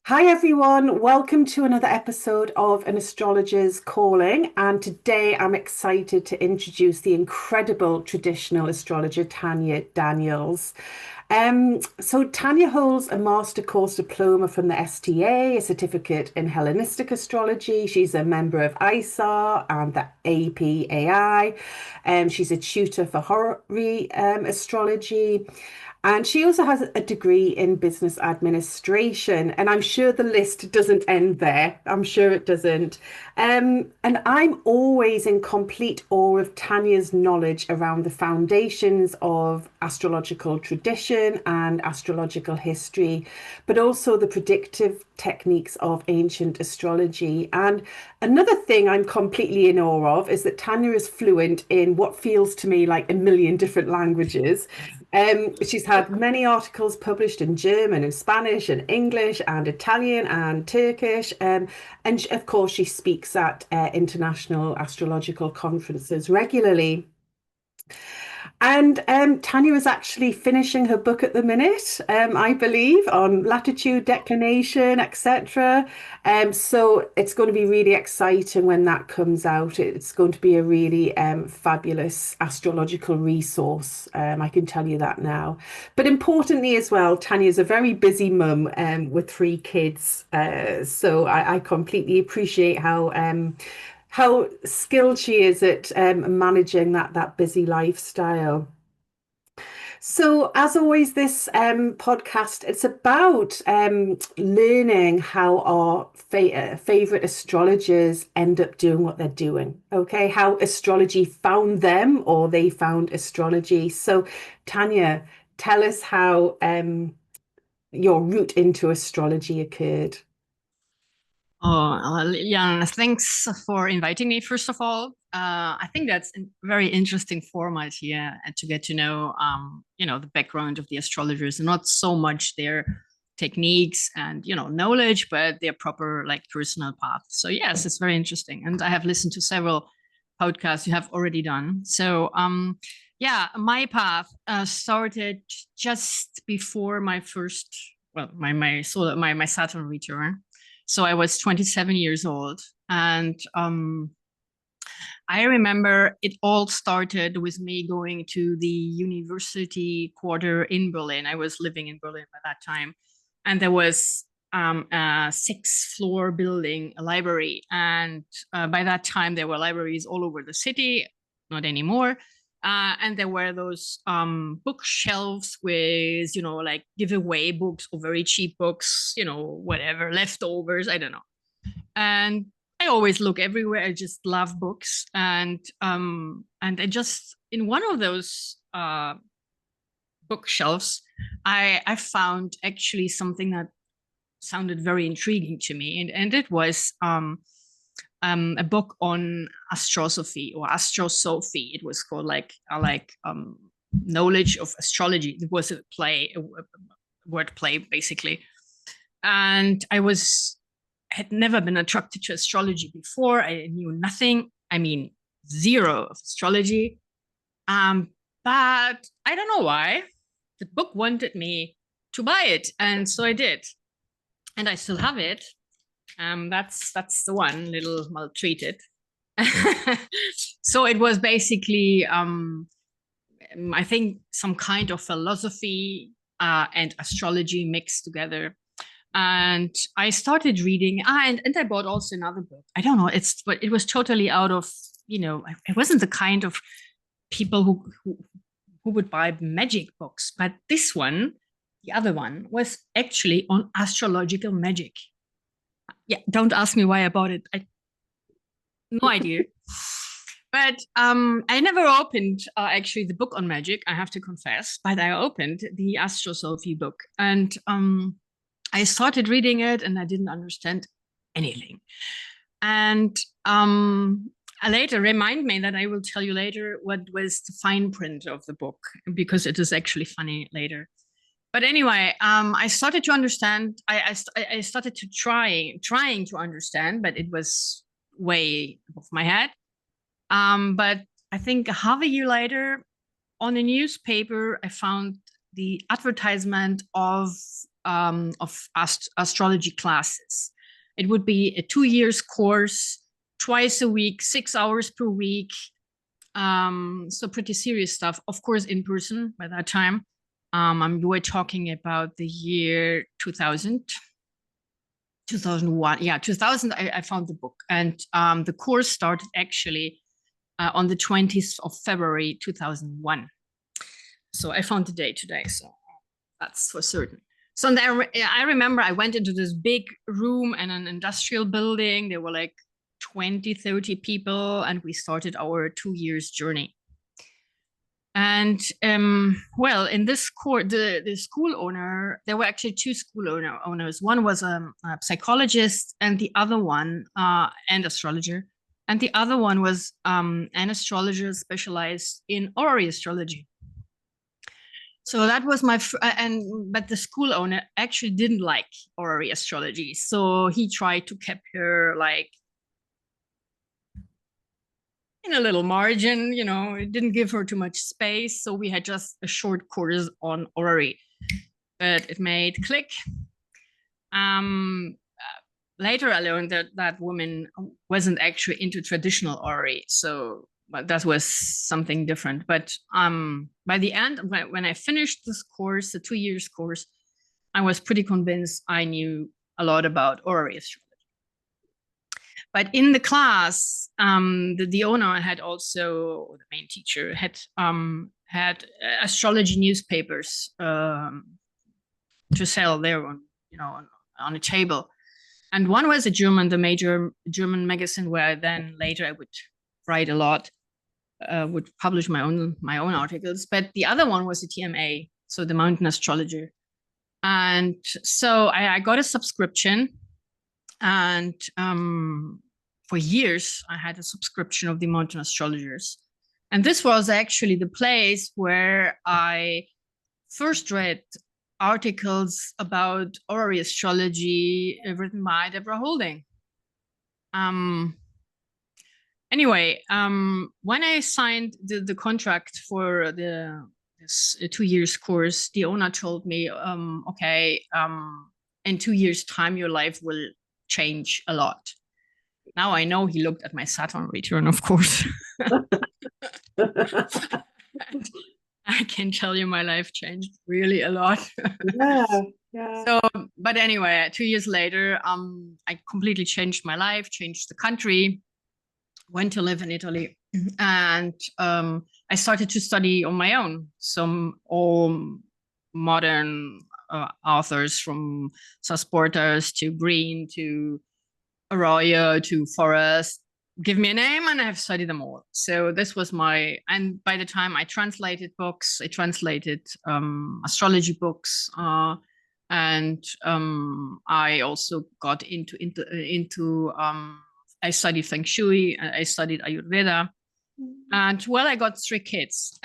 Hi everyone, welcome to another episode of An Astrologer's Calling. And today I'm excited to introduce the incredible traditional astrologer Tania Daniels. So Tania holds a master course diploma from the STA, a certificate in Hellenistic astrology. She's a member of ISAR and the APAI. She's a tutor for horary astrology. And she also has a degree in business administration. And I'm sure the list doesn't end there. I'm sure it doesn't. And I'm always in complete awe of Tanya's knowledge around the foundations of astrological tradition and astrological history, but also the predictive techniques of ancient astrology. And another thing I'm completely in awe of is that Tanya is fluent in what feels to me like a million different languages. She's had many articles published in German and Spanish and English and Italian and Turkish. And of course, she speaks at international astrological conferences regularly. And Tanya is actually finishing her book at the minute, I believe, on latitude, declination, etc. So it's going to be really exciting when that comes out. It's going to be a really fabulous astrological resource. I can tell you that now. But importantly as well, Tanya is a very busy mum with three kids. So I completely appreciate how skilled she is at managing that busy lifestyle. So, as always, this podcast it's about learning how our favorite astrologers end up doing what they're doing. Okay, how astrology found them or they found astrology. So, Tanya, tell us how your route into astrology occurred. Yeah, thanks for inviting me, first of all. I think that's a very interesting format here and to get to know, the background of the astrologers, and not so much their techniques and, knowledge, but their proper, like, personal path. So, yes, it's very interesting. And I have listened to several podcasts you have already done. So, yeah, my path started just before my first, well, my Saturn return. So I was 27 years old. And I remember it all started with me going to the university quarter in Berlin. I was living in Berlin by that time. And there was a six-floor building, a library. And by that time, there were libraries all over the city, not anymore. And there were those bookshelves with, like giveaway books or very cheap books, whatever, leftovers, I don't know. And I always look everywhere. I just love books. And I just in one of those bookshelves, I found actually something that sounded very intriguing to me. And it was a book on astrosophy or astrosophy. It was called like knowledge of astrology. It was a word play basically. And I was had never been attracted to astrology before. I knew nothing. I mean, zero of astrology. Um, but I don't know why. The book wanted me to buy it, and so I did, and I still have it. That's the one, little maltreated. So it was basically, I think, some kind of philosophy and astrology mixed together. And I started reading, and I bought also another book. I don't know, but it was totally out of, I wasn't the kind of people who would buy magic books, but this one, the other one, was actually on astrological magic. Yeah, don't ask me why I bought it. I no idea. But I never opened actually the book on magic, I have to confess, but I opened the astrosophy book, and I started reading it and I didn't understand anything. And later remind me that I will tell you later what was the fine print of the book, because it is actually funny later. But anyway, I started to understand. I started to trying to understand, but it was way above my head. But I think half a year later, on a newspaper, I found the advertisement of astrology classes. It would be a 2 years course, twice a week, 6 hours per week. So pretty serious stuff, of course, in person by that time. We're talking about the year 2000, 2001. Yeah, 2000, I found the book. And the course started actually on the 20th of February, 2001. So I found the date today, so that's for certain. So I remember I went into this big room in an industrial building. There were like 20, 30 people, and we started our 2 years journey. And well, in this course, the school owner, there were actually two school owners. One was a psychologist, and the other one, and astrologer, and the other one was an astrologer specialized in orary astrology. So that was but the school owner actually didn't like orary astrology, so he tried to keep her like in a little margin, it didn't give her too much space. So we had just a short course on orary, but it made click. Later I learned that woman wasn't actually into traditional orary, but that was something different. But by the end, when I finished this course, the 2 years course, I was pretty convinced I knew a lot about orary astrology. But in the class, the owner had also, the main teacher had astrology newspapers to sell there on a table. And one was the major German magazine where then later I would write a lot, would publish my own articles. But the other one was the TMA, so the Mountain Astrologer. And so I got a subscription. And for years, I had a subscription of the Mountain Astrologers. And this was actually the place where I first read articles about orary astrology written by Deborah Holding. Anyway, when I signed the contract for this 2 years course, the owner told me, okay, in 2 years' time, your life will change a lot. Now I know he looked at my Saturn return, of course. I can tell you my life changed really a lot. Yeah. So, but anyway, 2 years later, I completely changed my life, changed the country, went to live in Italy, and I started to study on my own some all modern authors, from Sasportas to Green to Arroyo to Forrest. Give me a name and I've studied them all. So this was and by the time I translated books, I translated astrology books, and I also got into I studied Feng Shui, I studied Ayurveda, and well, I got 3 kids.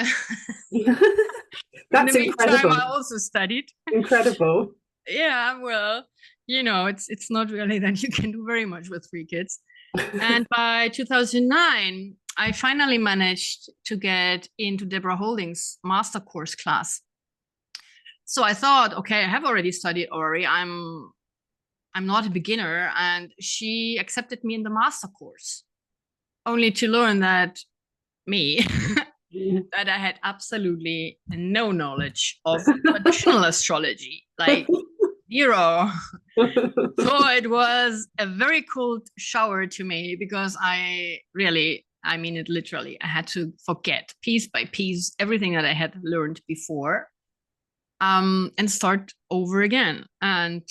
That's in the incredible. meantime, I also studied. Incredible. Yeah, well, it's not really that you can do very much with 3 kids. And by 2009, I finally managed to get into Deborah Holding's master course class. So I thought, okay, I have already studied orary. I'm not a beginner, and she accepted me in the master course, only to learn that that I had absolutely no knowledge of traditional astrology, like 0. So it was a very cold shower to me, because I mean it literally, I had to forget piece by piece everything that I had learned before, and start over again. And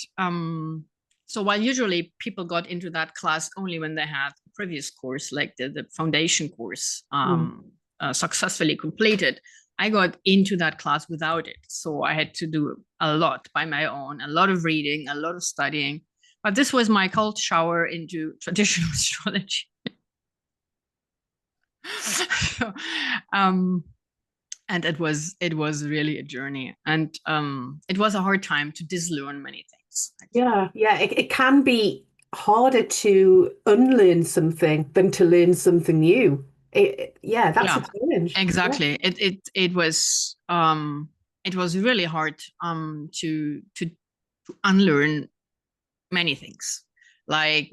so while usually people got into that class only when they had a previous course, like the foundation course, successfully completed, I got into that class without it. So I had to do a lot by my own, a lot of reading, a lot of studying. But this was my cold shower into traditional astrology. So, and it was really a journey, and it was a hard time to dislearn many things. Yeah, it can be harder to unlearn something than to learn something new. That's a challenge. Exactly. It was really hard to to unlearn many things, like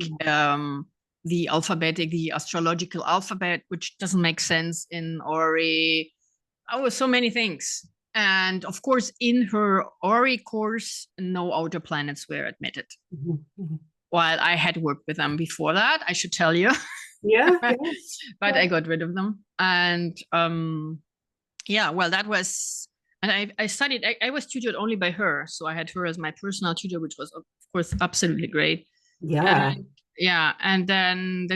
the astrological alphabet, which doesn't make sense in Ori. Oh, so many things. And of course, in her Ori course, no outer planets were admitted. Mhm. While I had worked with them before that, I should tell you. Yeah, yeah, But yeah. I got rid of them. And yeah, well, that was, and I studied, I was tutored only by her. So I had her as my personal tutor, which was, of course, absolutely great. Yeah. And yeah, and then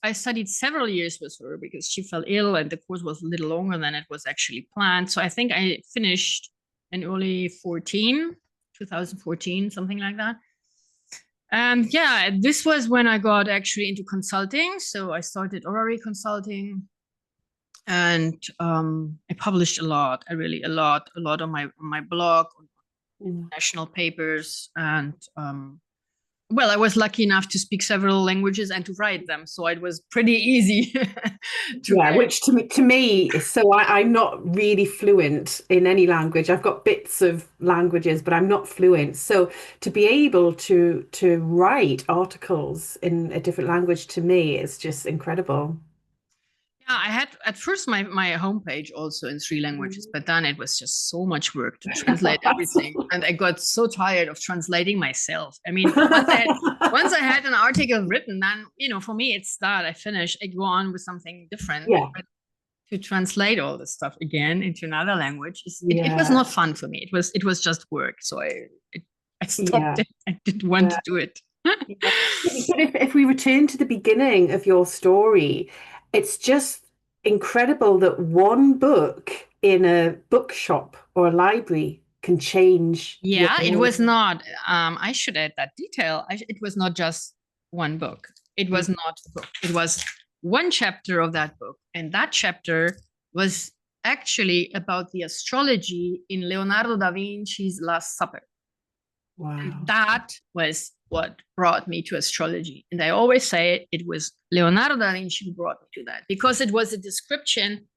I studied several years with her because she fell ill and the course was a little longer than it was actually planned. So I think I finished in early 2014, something like that. And yeah, this was when I got actually into consulting. So I started Orary Consulting, and I published a lot. I really a lot on my blog, on Mm. national papers, and well, I was lucky enough to speak several languages and to write them, so it was pretty easy to Yeah, get. which to me, so I'm not really fluent in any language. I've got bits of languages, but I'm not fluent. So to be able to write articles in a different language to me is just incredible. Yeah, I had at first my homepage also in three languages, Mhm. but then it was just so much work to translate everything, and I got so tired of translating myself. I mean, once I had an article written, then for me it's that I finish, I go on with something different. Yeah, But to translate all this stuff again into another language, it was yeah, not fun for me. It was just work, so I stopped yeah, it. I didn't want yeah. to do it. Yeah. But if we return to the beginning of your story, it's just incredible that one book in a bookshop or a library can change your Yeah, it life. was not. I should add that detail. It was not just one book. It was not a book. It was one chapter of that book, and that chapter was actually about the astrology in Leonardo da Vinci's Last Supper. And Wow. that was what brought me to astrology. And I always say it was Leonardo da Vinci who brought me to that because it was a description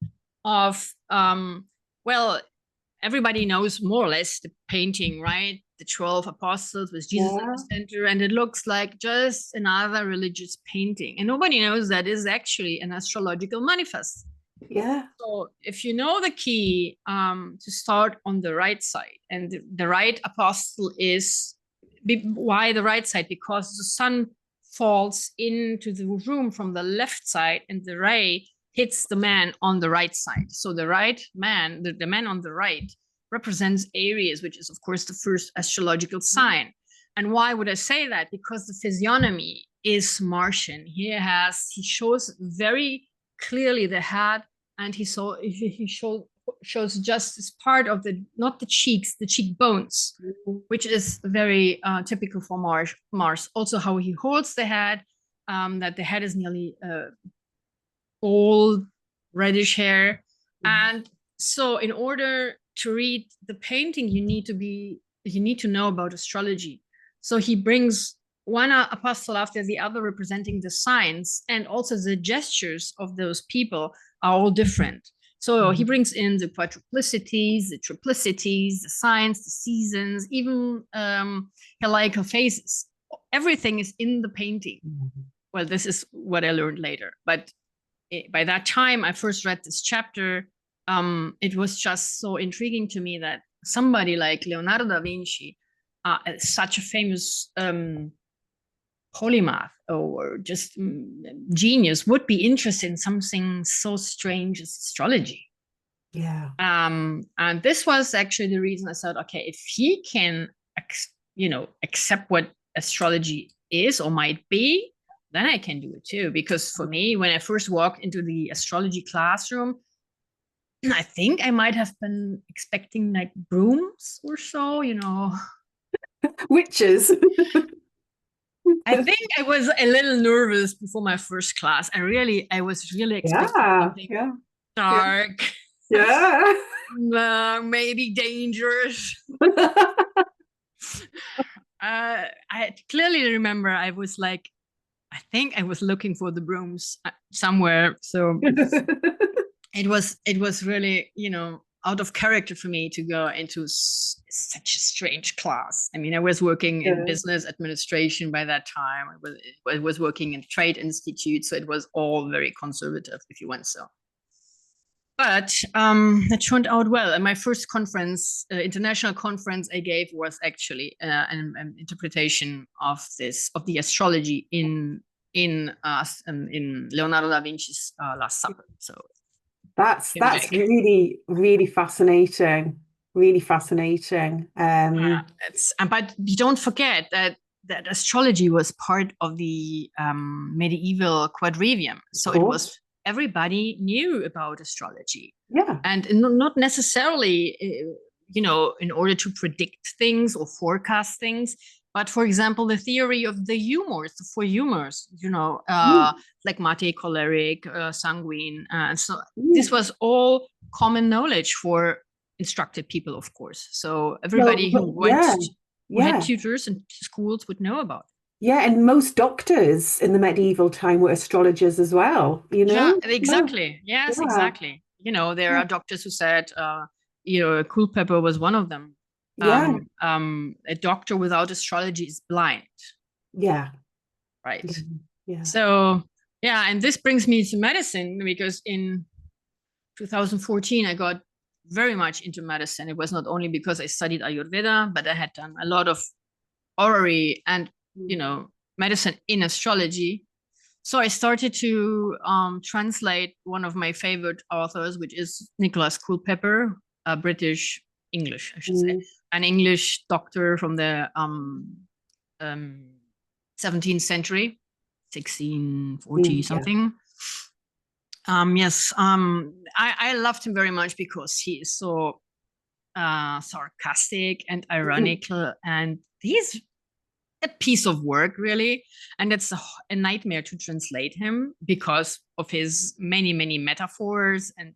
of, well, everybody knows more or less the painting, right? The 12 apostles with Jesus in the Yeah, center. And it looks like just another religious painting. And nobody knows that is actually an astrological manifest. yeah. So if you know the key, to start on the right side, and the right apostle is why the right side? Because the sun falls into the room from the left side, and the ray hits the man on the right side. So the right man, the man on the right, represents Aries, which is of course the first astrological sign. And why would I say that? Because the physiognomy is Martian. He shows very clearly the head, and shows just as part of the, not the cheeks, the cheekbones, which is very typical for Mars. Also, how he holds the head, that the head is nearly old, reddish hair. And so, in order to read the painting, you need to know about astrology. So he brings one apostle after the other representing the signs, and also the gestures of those people are all different. So he brings in the quadruplicities, the triplicities, the signs, the seasons, even heliacal phases. Everything is in the painting. Well, this is what I learned later. But by that time, I first read this chapter. It was just so intriguing to me that somebody like Leonardo da Vinci, such a famous polymath or just genius, would be interested in something so strange as astrology. Yeah. And this was actually the reason I said, okay, if he can, accept what astrology is or might be, then I can do it too. Because for me, when I first walked into the astrology classroom, I think I might have been expecting like brooms or so. Witches. I think I was a little nervous before my first class. I was really expecting Yeah, something yeah, yeah, dark, yeah. maybe dangerous. I clearly remember I was like, I think I was looking for the brooms somewhere. So it was really, out of character for me to go into such a strange class. I mean, I was working in Yeah. business administration by that time. I was working in trade institute, so it was all very conservative, if you want so. But it turned out well. And my first conference, international conference I gave was actually an interpretation of the astrology in Leonardo da Vinci's Last Supper. So That's really, really fascinating. Really fascinating. But you don't forget that astrology was part of the medieval quadrivium. So it was everybody knew about astrology. Yeah. And not necessarily, in order to predict things or forecast things, but for example, the theory of the humors, the four humors, phlegmatic, choleric, sanguine. And so this was all common knowledge for instructed people, of course. So everybody who had tutors and schools would know about it. Yeah, and most doctors in the medieval time were astrologers as well, Yeah, exactly. Yes, exactly. There are doctors who said, Culpeper was one of them. A doctor without astrology is blind. Yeah. Right. Yeah. So, and this brings me to medicine, because in 2014, I got very much into medicine. It was not only because I studied Ayurveda, but I had done a lot of orrery and, medicine in astrology. So I started to translate one of my favorite authors, which is Nicholas Culpeper, a British English, I should say, an English doctor from the 17th century, 1640 something. I loved him very much because he is so sarcastic and ironical, and he's a piece of work, really. And it's a nightmare to translate him because of his many, many metaphors and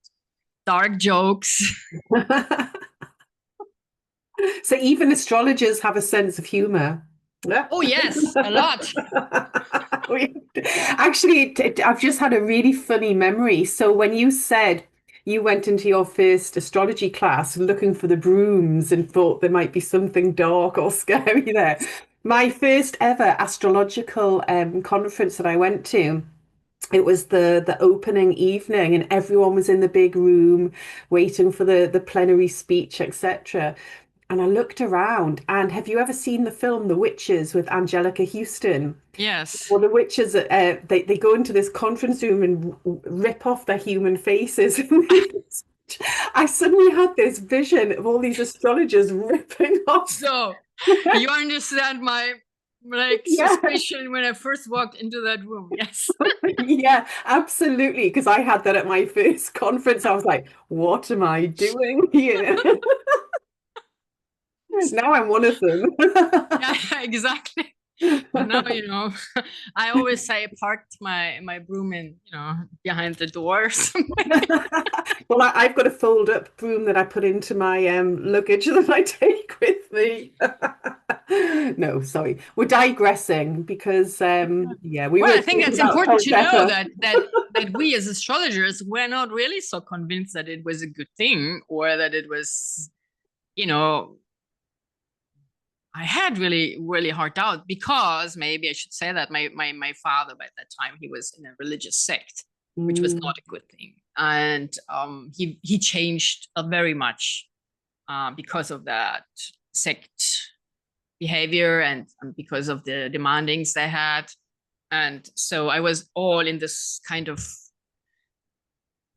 dark jokes. So even astrologers have a sense of humor. Oh, yes, a lot. Actually, I've just had a really funny memory. So when you said you went into your first astrology class looking for the brooms and thought there might be something dark or scary there, my first ever astrological conference that I went to, it was the opening evening, and everyone was in the big room waiting for the plenary speech, etc. And I looked around, and have you ever seen the film The Witches with Angelica Houston? Yes. Well, the witches, they go into this conference room and rip off their human faces. I suddenly had this vision of all these astrologers ripping off. So you understand my suspicion when I first walked into that room. Yes. Yeah, absolutely. Because I had that at my first conference. I was like, what am I doing here? Now I'm one of them. Yeah, exactly. And now, I always say I parked my broom in, behind the doors. Well, I've got a fold up broom that I put into my luggage that I take with me. No, sorry. We're digressing because I think it's important to know that we as astrologers were not really so convinced that it was a good thing, or that it was, I had really, really hard doubt, because maybe I should say that my father by that time, he was in a religious sect, which was not a good thing. And he changed very much because of that sect behavior, and because of the demandings they had. And so I was all in this kind of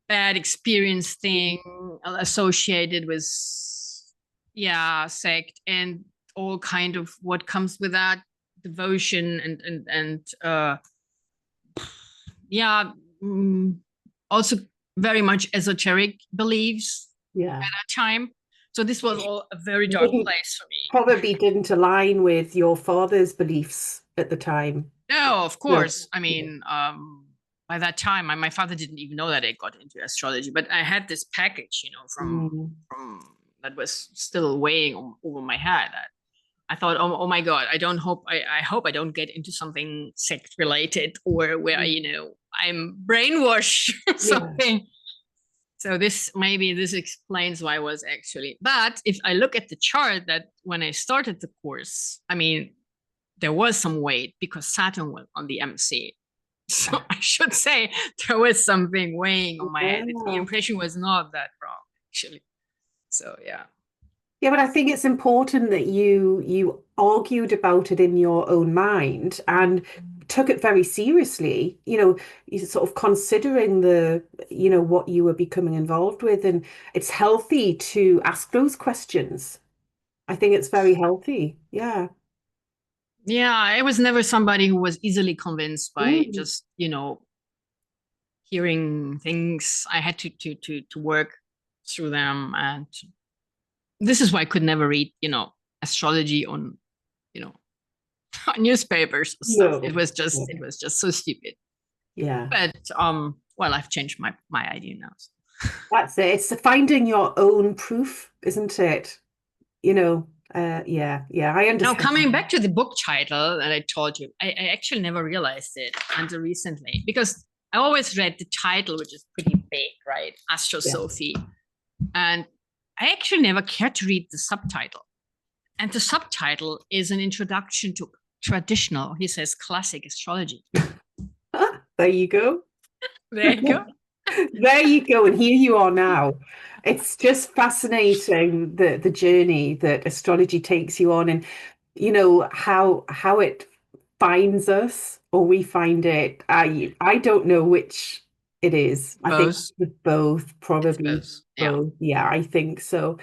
bad experience thing associated with sect and all kind of what comes with that, devotion and also very much esoteric beliefs at that time. So this was all a very dark place for me. Probably didn't align with your father's beliefs at the time. No, of course. I mean, by that time, my father didn't even know that I got into astrology, but I had this package, from that was still weighing over my head. I thought, oh my God, I hope I don't get into something sect related, or where, I'm brainwashed or something. So this explains why I was actually. But if I look at the chart that when I started the course, I mean, there was some weight because Saturn was on the MC. So I should say there was something weighing on my head. The Yeah. impression was not that wrong, actually. So yeah. Yeah, but I think it's important that you argued about it in your own mind and took it very seriously. You sort of considering what you were becoming involved with, and it's healthy to ask those questions. I think it's very healthy. Yeah. Yeah, I was never somebody who was easily convinced by Mm. just, hearing things. I had to work through them. And this is why I could never read, astrology on, you know, on newspapers or stuff. It No. was just Yeah. it was just so stupid. Yeah. But well, I've changed my idea now. So. That's it. It's finding your own proof, isn't it? Yeah, yeah, I Now, understand. coming back to the book title that I told you, I actually never realized it until recently because I always read the title, which is pretty big, right? Yeah. Astrosophy. And I actually never cared to read the subtitle. And the subtitle is an introduction to traditional, he says, classic astrology. There you go. There you go. There you go. And here you are now. It's just fascinating the journey that astrology takes you on, and how it finds us or we find it. I don't know which it is. I think Both. it's both, It's probably both. Yeah. both. Yeah, I think so.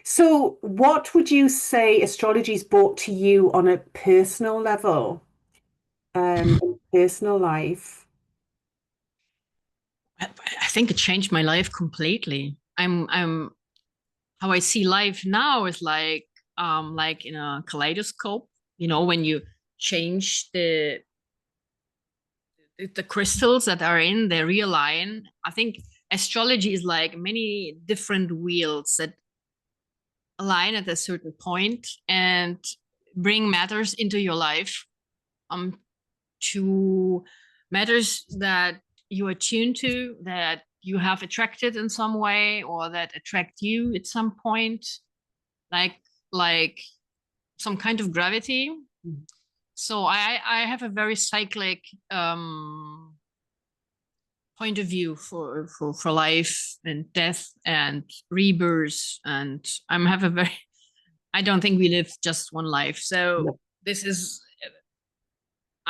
So, what would you say astrology's brought to you on a personal level, in personal life? I think it changed my life completely. I'm how I see life now is like in a kaleidoscope, when you change the crystals that are in, they realign. I think astrology is like many different wheels that align at a certain point and bring matters into your life, um to matters that you are tuned to, that you have attracted in some way, or that attract you at some point, like like some kind of gravity. So I have a very cyclic point of view for life and death and rebirth, and I'm have a very I don't think we live just one life. So Yeah. this is,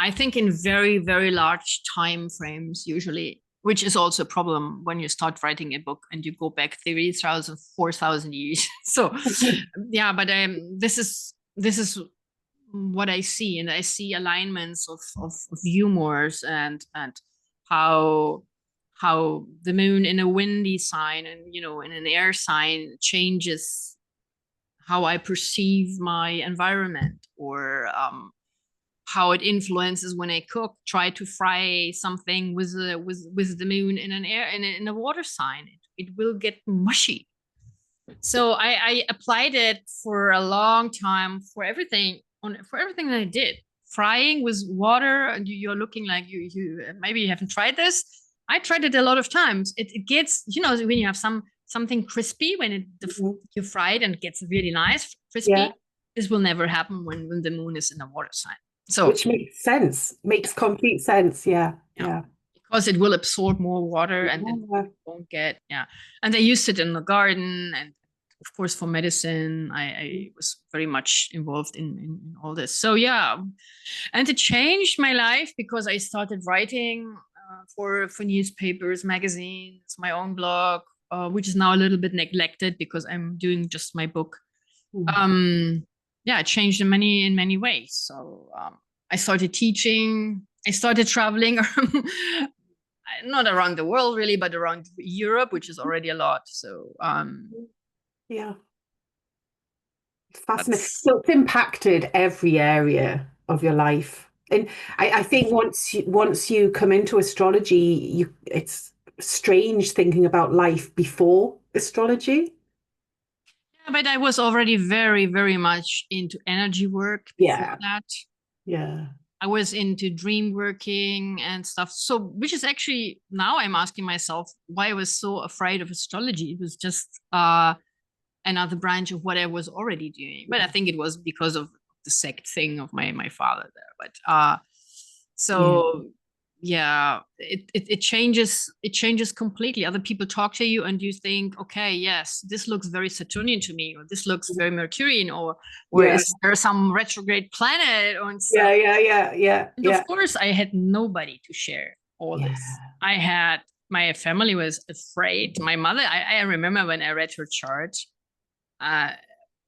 I think, in very, very large time frames, usually, which is also a problem when you start writing a book and you go back 30,000, 4,000 years. So, yeah, but this is what I see, and I see alignments of humors and how how the moon in a windy sign and in an air sign changes how I perceive my environment, or how it influences when I cook. Try to fry something with the moon in an air in a water sign. It will get mushy. So I applied it for a long time for everything that I did. Frying with water, and you're looking like you maybe you haven't tried this. I tried it a lot of times. It gets, when you have something crispy when Mhm. you fry it and it gets really nice Yeah, crispy. This will never happen when the moon is in a water sign. So which makes sense. Makes complete sense. Yeah, yeah, yeah. because it will absorb more water and then Yeah. won't get, yeah. And I used it in the garden, and of course for medicine. I was very much involved in all this. So yeah, and it changed my life because I started writing for newspapers, magazines, my own blog, which is now a little bit neglected because I'm doing just my book. Mm. um yeah, it changed in many ways. So I started teaching, I started traveling not around the world really, but around Europe, which is already a lot. So Yeah, fascinating. that's So it's impacted every area of your life. And I think once you come into astrology, it's strange thinking about life before astrology. yeah, but I was already very, very much into energy work before Yeah, that. yeah. I was into dream working and stuff. So, which is actually now I'm asking myself why I was so afraid of astrology. It was just another branch of what I was already doing. But I think it was because of the sect thing of my father there. But Yeah. so yeah, it changes completely. Other people talk to you and you think, okay, yes, this looks very Saturnian to me, or this looks very Mercurian, or Yeah. is there some retrograde planet or stuff? Yeah. Yeah. Yeah. Yeah. And Yeah. of course, I had nobody to share all this. Yeah. I had my family was afraid. My mother, I remember when I read her chart, uh,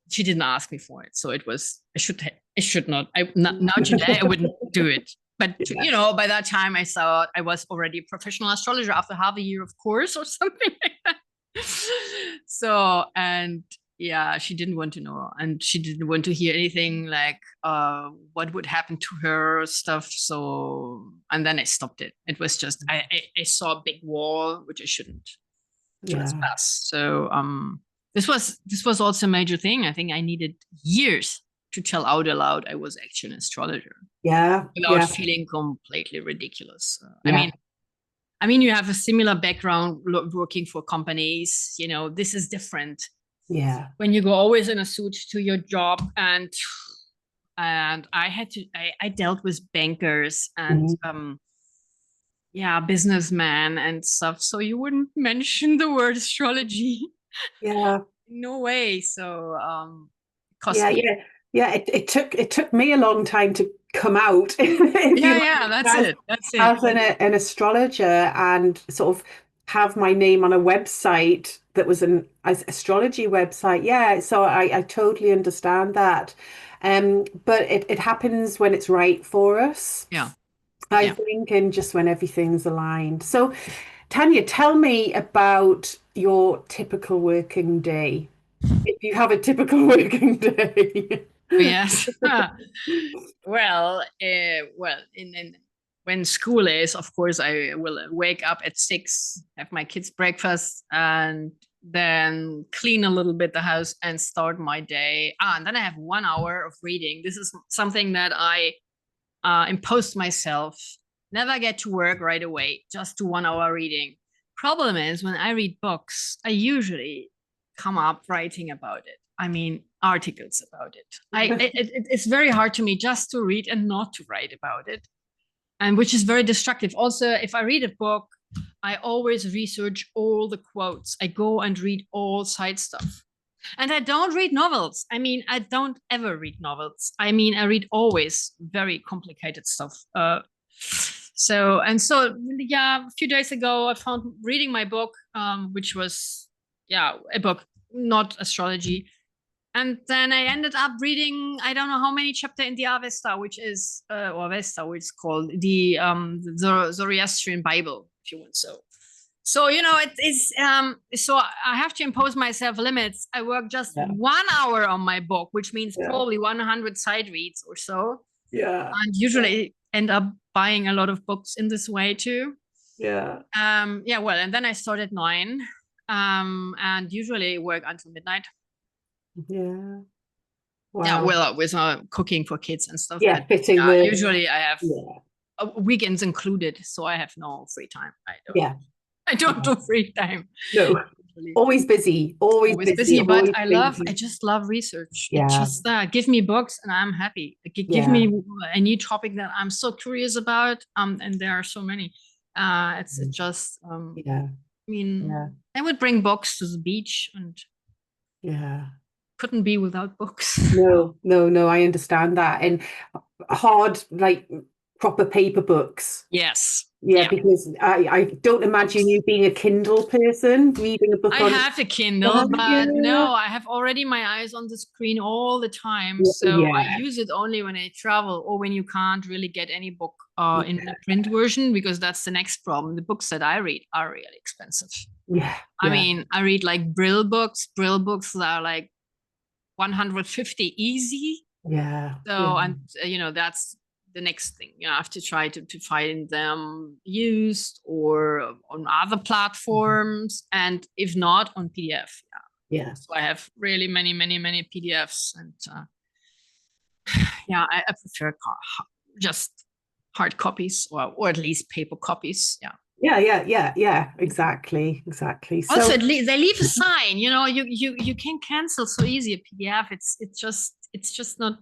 she didn't ask me for it, so it was I should not. Now today I wouldn't do it. But Yeah. by that time I thought I was already a professional astrologer after half a year of course or something like that. So and yeah, she didn't want to know, and she didn't want to hear anything like what would happen to her stuff. So and then I stopped it. It was just I saw a big wall which I shouldn't Yeah. trespass. So this was also a major thing. I think I needed years to tell out aloud I was actually an astrologer Yeah. without Yeah. feeling completely ridiculous. Yeah. I mean, you have a similar background working for companies. This is different Yeah. when you go always in a suit to your job, and I had to. I dealt with bankers and Mhm. yeah, businessmen and stuff. So you wouldn't mention the word astrology. Yeah. No way. So it cost Yeah. me. Yeah. Yeah. It took me a long time to come out, if you Yeah, like, yeah, that's as it. That's it. as an astrologer, and sort of have my name on a website that was an astrology website. Yeah. So I totally understand that. But it happens when it's right for us, Yeah, I yeah. think, and just when everything's aligned. So, Tanya, tell me about your typical working day. If you have a typical working day. Yes. Well, in when school is, of course, I will wake up at 6, have my kids' breakfast, and then clean a little bit the house and start my day. And then I have 1 hour of reading. This is something that I imposed myself. Never get to work right away, just do 1 hour reading. Problem is, when I read books, I usually come up writing about it. I mean, articles about it. It's very hard to me just to read and not to write about it, and which is very destructive. Also, if I read a book, I always research all the quotes. I go and read all side stuff. And I don't read novels. I mean, I don't ever read novels. I mean, I read always very complicated stuff. So, yeah, a few days ago, I found reading my book, which was, yeah, a book, not astrology. And then I ended up reading, I don't know how many chapter in the Avesta, which is, or Avesta, which is called the Zoroastrian Bible, if you want so. So, it is, so I have to impose myself limits. I work just Yeah. 1 hour on my book, which means Yeah. probably 100 side reads or so. Yeah. And usually end up buying a lot of books in this way too. Yeah. Yeah, well, and then I start at 9, and usually work until midnight. Yeah. Yeah, Wow. well, with cooking for kids and stuff, Yeah, but fitting the usually I have yeah. weekends included, so I have no free time. Yeah. I don't do free time. No. Usually. Always busy. Always Always busy. busy, but Always I thinking. just love research. It Yeah. just give me books and I'm happy. Give Yeah. me a new topic that I'm so curious about. And there are so many. It's just Yeah. I mean, Yeah. I would bring books to the beach and Yeah. couldn't be without books. No, no, no, I understand that. And hard, like proper paper books. Yes. Yeah, Yeah. because I don't imagine Books. you being a Kindle person, reading a book I on. have a Kindle, Oh, but yeah. no, I have already my eyes on the screen all the time. So I Yeah. use it only when I travel or when you can't really get any book in Yeah. a print version, because that's the next problem. The books that I read are really expensive. Yeah. I Yeah. mean, I read like Brill books that are like 150 easy. Yeah. Yeah. So, and that's the next thing. I have to try to find them used or on other platforms, and if not, on PDF. Yeah. So I have really many, many, many PDFs, and yeah, I prefer just hard copies, or at least paper copies. Yeah. Yeah. Exactly. Also, So they leave a sign. You can cancel so easy a PDF. It's just not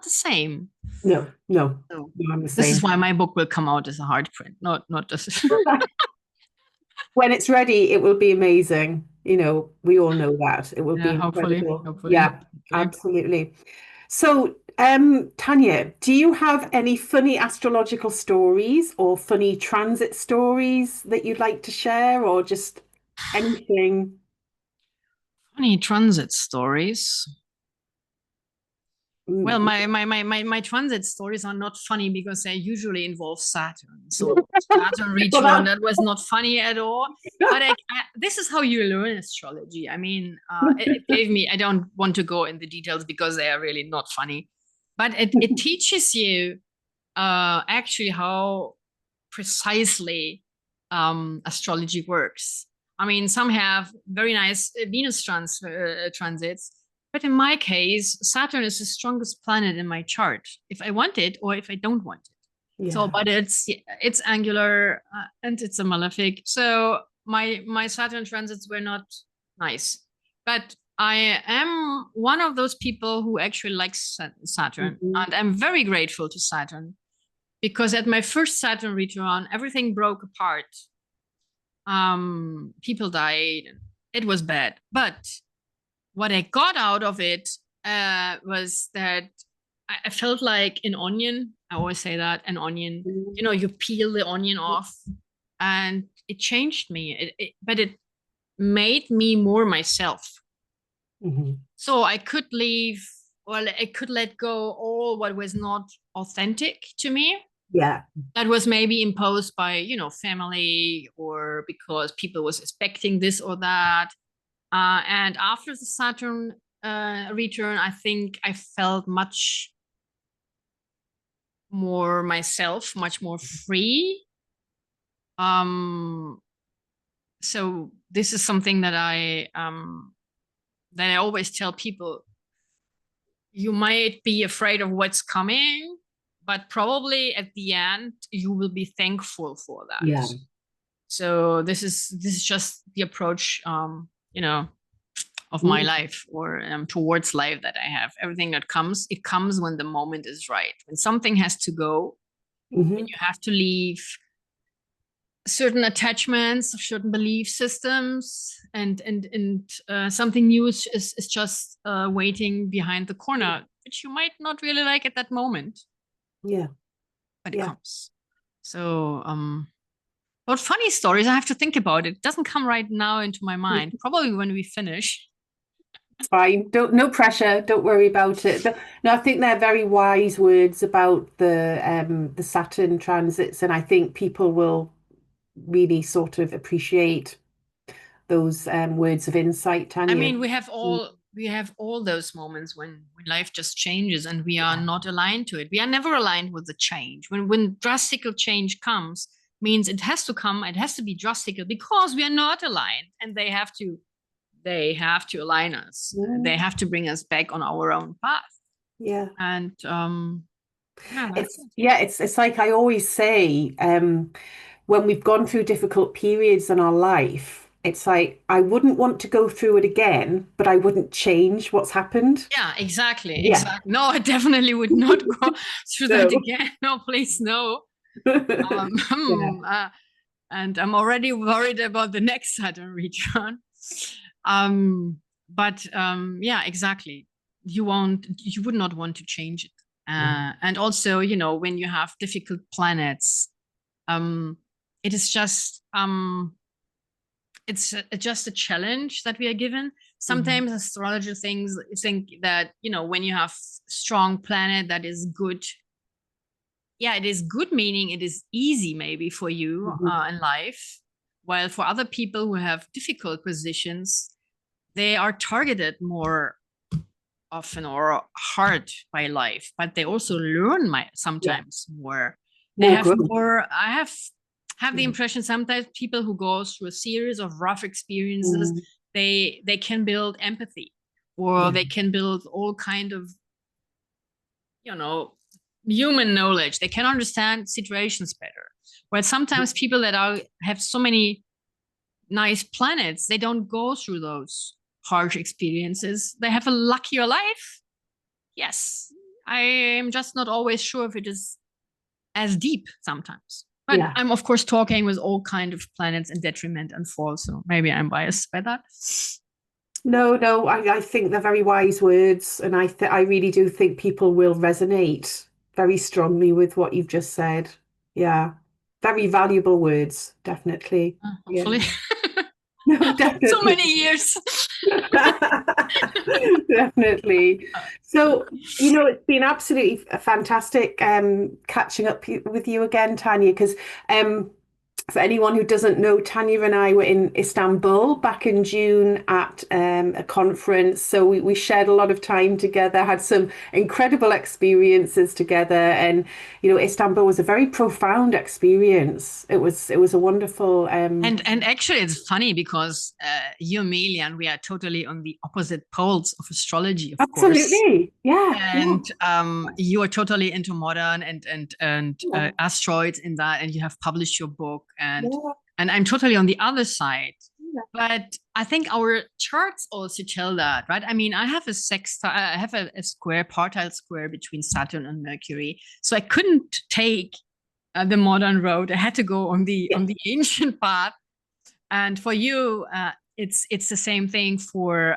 the same. So no, I'm the this is same. why my book will come out as a hard print, not just. When it's ready, it will be amazing. We all know that. It will be Yeah, hopefully, incredible. hopefully, Yeah, hopefully. absolutely. So, Tanya, do you have any funny astrological stories or funny transit stories that you'd like to share, or just anything? Funny transit stories. Well, Mm. my transit stories are not funny because they usually involve Saturn. So Saturn Well, return, that was not funny at all. But this is how you learn astrology. I mean, it gave me, I don't want to go in the details because they are really not funny, but it teaches you actually how precisely astrology works. I mean, some have very nice Venus transits, but in my case, Saturn is the strongest planet in my chart, if I want it or if I don't want it. So, Yeah. but it's angular and it's a malefic. So my Saturn transits were not nice, but I am one of those people who actually likes Saturn, Mhm. and I'm very grateful to Saturn because at my first Saturn return, everything broke apart. People died. It was bad. But what I got out of it was that I felt like an onion. I always say that an onion. You peel the onion off, and it changed me. But it made me more myself. Mhm. So I could leave, well, I could let go all what was not authentic to me, Yeah. that was maybe imposed by family, or because people was expecting this or that. And after the Saturn return, I think I felt much more myself, much more free. um so this is something that I always tell people: you might be afraid of what's coming, but probably at the end you will be thankful for that. Yeah. So this is just the approach, of my Mm. life, or towards life, that I have. Everything that comes, it comes when the moment is right. When something has to go, when Mhm. you have to leave certain attachments, certain belief systems, and something new is just waiting behind the corner, which you might not really like at that moment, Yeah. but it Yeah. comes. So but funny stories, I have to think about it. It doesn't come right now into my mind. Probably when we finish. It's fine. Don't no pressure. Don't worry about it. No, I think they're very wise words about the Saturn transits, and I think people will really sort of appreciate those words of insight, I Tanya. mean, we have Mm. all those moments when life just changes and we are Yeah. not aligned to it. We are never aligned with the change. When drastical change comes, means it has to come, it has to be drastical because we are not aligned, and they have to align us. They Mm. have to bring us back on our own path. Yeah. And yeah, that's It's it. yeah, it's like I always say, when we've gone through difficult periods in our life, it's like I wouldn't want to go through it again, but I wouldn't change what's happened. Yeah, exactly, Yeah. exactly. No, I definitely would not go through that No. again. No, please, no. Um, Yeah. and I'm already worried about the next Saturn return. But yeah, exactly. You would not want to change it. No. And also, when you have difficult planets, um, it is just a challenge that we are given. Mhm. Sometimes astrologer think that when you have strong planet, that is good. Yeah, it is good, meaning it is easy maybe for you Mhm. in life, while for other people who have difficult positions, they are targeted more often or hard by life, but they also learn Yeah. sometimes more. They More have growth. more. I have the Yeah. impression sometimes people who go through a series of rough experiences, Mm. they can build empathy, or Yeah. they can build all kind of you know human knowledge. They can understand situations better. Where sometimes people that have so many nice planets, they don't go through those harsh experiences. They have a luckier life. Yes, I am just not always sure if it is as deep sometimes. But Yeah. I'm of course talking with all kind of planets in detriment and fall, so maybe I'm biased by that. No, no, I think they're very wise words, and I really do think people will resonate very strongly with what you've just said. Yeah. Very valuable words, definitely. Yeah. Hopefully. No, So definitely. many years. Definitely. So, it's been absolutely fantastic catching up with you again, Tanya, because for anyone who doesn't know, Tanya and I were in Istanbul back in June at a conference. So we shared a lot of time together, had some incredible experiences together, and Istanbul was a very profound experience. It was a wonderful. And actually, it's funny because you and me, Leanne, we are totally on the opposite poles of astrology, of course. Absolutely, yeah, And you are totally into modern and yeah, asteroids in that, and you have published your book, yeah, and I'm totally on the other side. yeah. But I think our charts also tell that, right? I mean, I have a I have a square, partile square between Saturn and Mercury, so I couldn't take the modern road. I had to go Yeah. on the ancient path. And for you, it's the same thing for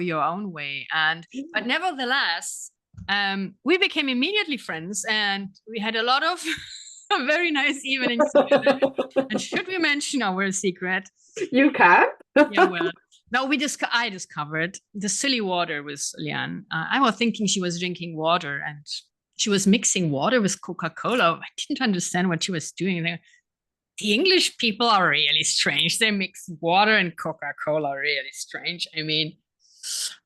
your own way. And but nevertheless, we became immediately friends, and we had a lot of very nice evenings together. And should we mention our secret? You can. Yeah, well, no, I discovered the silly water with Lian. I was thinking she was drinking water, and she was mixing water with Coca-Cola. I didn't understand what she was doing there. The English people are really strange. They mix water and Coca-Cola really strange. And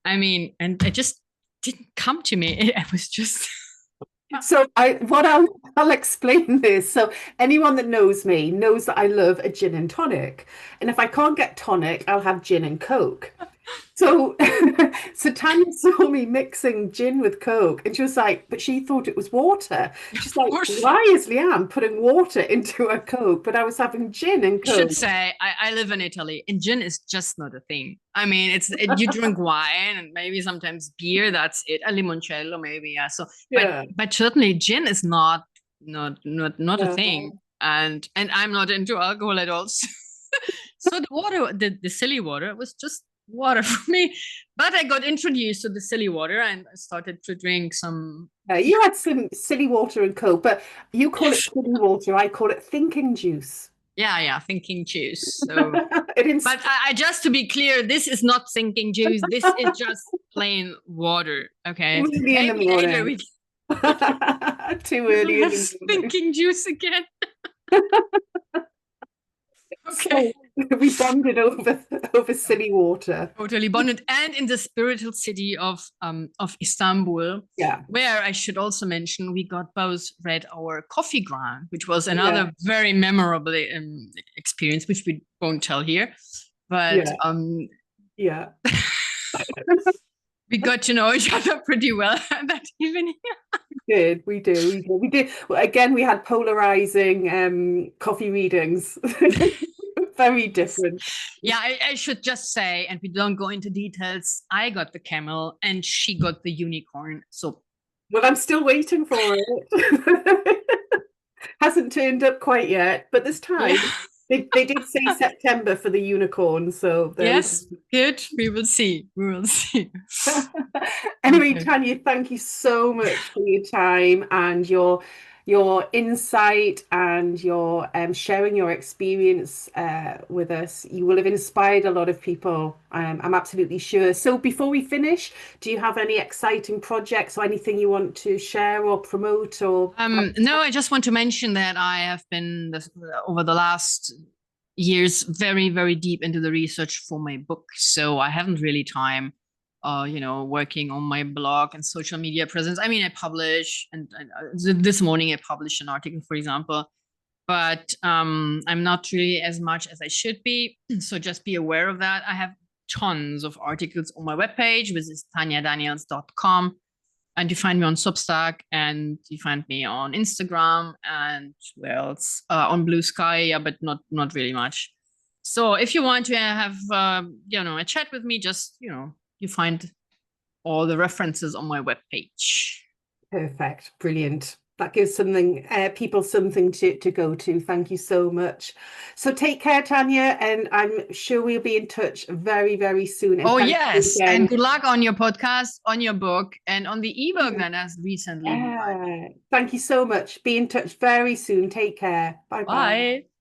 it just didn't come to me. It was just So I'll explain this. So anyone that knows me knows that I love a gin and tonic. And if I can't get tonic, I'll have gin and Coke. So so Tanya saw me mixing gin with Coke and she was like, but she thought it was water. of She's like, course. why is Leanne putting water into a Coke? But I was having gin and I should Coke. say I live in Italy, and gin is just not a thing. I mean, you drink wine and maybe sometimes beer. That's it. A limoncello, maybe. Yeah. So, Yeah. but certainly gin is not a thing. No. And I'm not into alcohol at all. So the water, the silly water, was just water for me. But I got introduced to the silly water, and I started to drink some. You had some silly water and Coke, but you call it Yes. silly water. I call it thinking juice. Yeah, thinking juice. So It but I just to be clear, this is not thinking juice. This is just plain water. Okay. early in the Maybe later morning. we Too will early in have the morning. thinking juice again. Okay. So we bonded over silly water. Totally bonded. And in the spiritual city of Istanbul, Yeah, where I should also mention we got both read our coffee ground, which was yeah, another very memorable experience, which we won't tell here. But yeah, yeah. we got to know each other pretty well that evening. We did. Well, again, we had polarizing coffee readings. Very Yes. different. Yeah, I should just say, and we don't go into details, I got the camel and she got the unicorn. So, Well, I'm still waiting for it. Hasn't turned up quite yet, but this yeah. time they did say September for the unicorn, so there we Yes, good. We will see. We will see. go. Anyway, Okay. Tanya, thank you so much for your time and your insight and your sharing your experience with us. You will have inspired a lot of people. I'm absolutely sure. So before we finish, do you have any exciting projects or anything you want to share or promote or No, I just want to mention that I have been over the last years very, very deep into the research for my book. So I haven't really time, working on my blog and social media presence. I mean, I publish, and this morning I published an article, for example, but I'm not really as much as I should be. So just be aware of that. I have tons of articles on my webpage, which is taniadaniels.com. And you find me on Substack, and you find me on Instagram, and where else? On Blue Sky, yeah, but not really much. So if you want to have a chat with me, just you find all the references on my webpage. Perfect. Brilliant. That gives people something to go to. Thank you so much. So take care, Tanya, and I'm sure we'll be in touch very, very soon. And Oh thank you yes, and again. good luck on your podcast, on your book, and on the ebook that has recently been launched. Yeah. Thank you so much. Be in touch very soon. Take care. Bye bye. Bye.